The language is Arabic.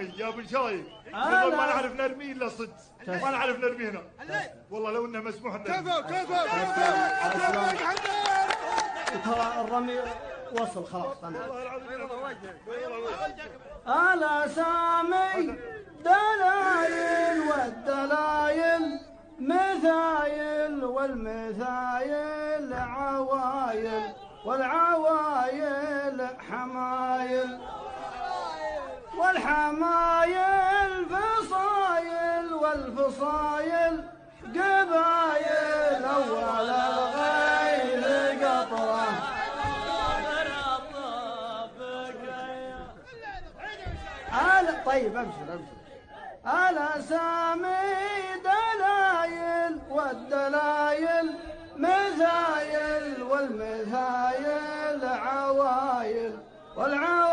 نرمي يا ابن شايب، والله ما نعرف نرمي الا صدق، ما نعرف نرمي هنا، والله لو انه مسموح لنا. كفو ترى الرمي وصل خلاص. على سامي دلايل والدلايل مثايل والمثايل عوايل والعوايل حمايل والحمايل فصايل والفصايل قبايل أول الغير قطرة. طيب أبشر على سامي دلايل والدلايل مثايل والمثايل عوايل والعوايل